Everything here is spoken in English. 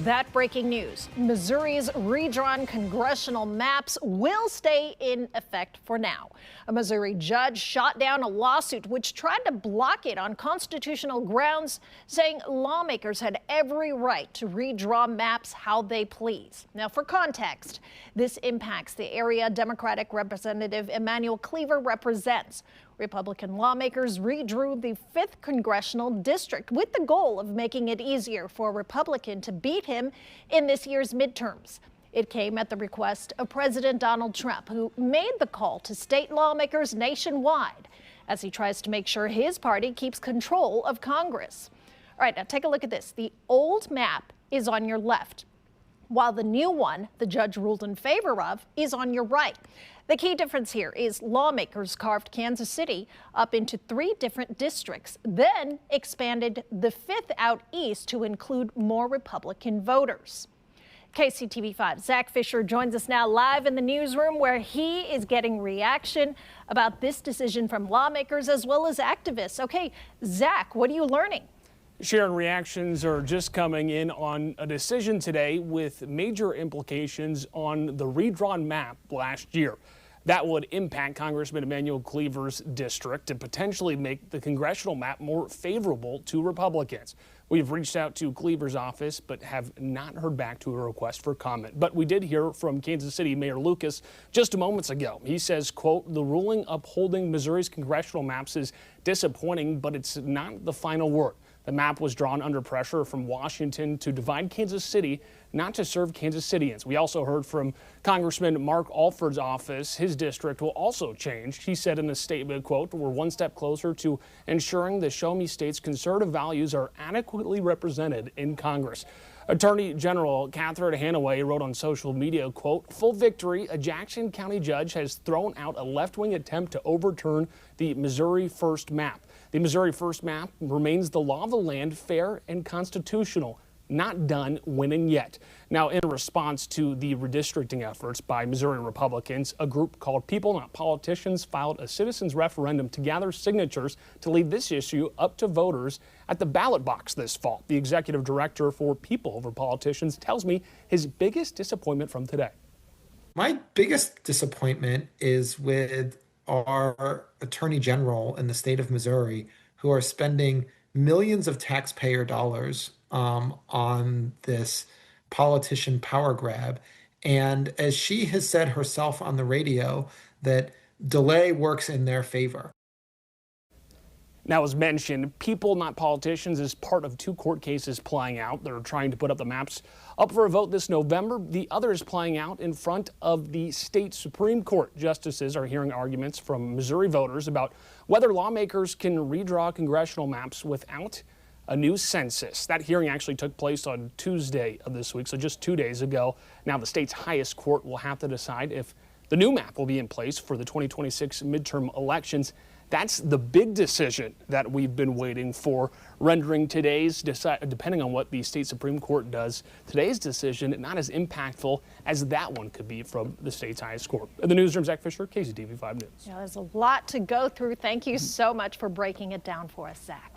That breaking news. Missouri's redrawn congressional maps will stay in effect for now. A Missouri judge shot down a lawsuit which tried to block it on constitutional grounds, saying lawmakers had every right to redraw maps how they please. Now, for context, this impacts the area Democratic Representative Emanuel Cleaver represents. Republican lawmakers redrew the 5th congressional district with the goal of making it easier for a Republican to beat him in this year's midterms. It came at the request of President Donald Trump, who made the call to state lawmakers nationwide as he tries to make sure his party keeps control of Congress. All right, now take a look at this. The old map is on your left, while the new one the judge ruled in favor of is on your right. The key difference here is lawmakers carved Kansas City up into 3 different districts, then expanded the 5th out east to include more Republican voters. KCTV5 Zach Fisher joins us now live in the newsroom, where he is getting reaction about this decision from lawmakers as well as activists. Okay, Zach, what are you learning? Sharon, reactions are just coming in on a decision today with major implications on the redrawn map last year. That would impact Congressman Emanuel Cleaver's district and potentially make the congressional map more favorable to Republicans. We've reached out to Cleaver's office but have not heard back to a request for comment. But we did hear from Kansas City Mayor Lucas just moments ago. He says, quote, "The ruling upholding Missouri's congressional maps is disappointing, but it's not the final word. The map was drawn under pressure from Washington to divide Kansas City, not to serve Kansas Cityans." We also heard from Congressman Mark Alford's office. His district will also change. He said in a statement, quote, "We're one step closer to ensuring the Show Me State's conservative values are adequately represented in Congress." Attorney General Catherine Hanaway wrote on social media, quote, "Full victory. A Jackson County judge has thrown out a left-wing attempt to overturn the Missouri First map. The Missouri First map remains the law of the land, fair and constitutional. Not done winning yet." Now, in response to the redistricting efforts by Missouri Republicans, a group called People Not Politicians filed a citizens referendum to gather signatures to leave this issue up to voters at the ballot box this fall. The executive director for People Over Politicians tells me his biggest disappointment from today. My biggest disappointment is with our attorney general in the state of Missouri, who are spending millions of taxpayer dollars on this politician power grab. And as she has said herself on the radio, that delay works in their favor. Now, as mentioned, People Not Politicians is part of 2 court cases playing out. They're trying to put up the maps up for a vote this November. The other is playing out in front of the state Supreme Court. Justices are hearing arguments from Missouri voters about whether lawmakers can redraw congressional maps without a new census. That hearing actually took place on Tuesday of this week, so just 2 days ago. Now, the state's highest court will have to decide if the new map will be in place for the 2026 midterm elections. That's the big decision that we've been waiting for, rendering today's, depending on what the state Supreme Court does, today's decision not as impactful as that one could be from the state's highest court. In the newsroom, Zach Fisher, KCTV5 News. Yeah, there's a lot to go through. Thank you so much for breaking it down for us, Zach.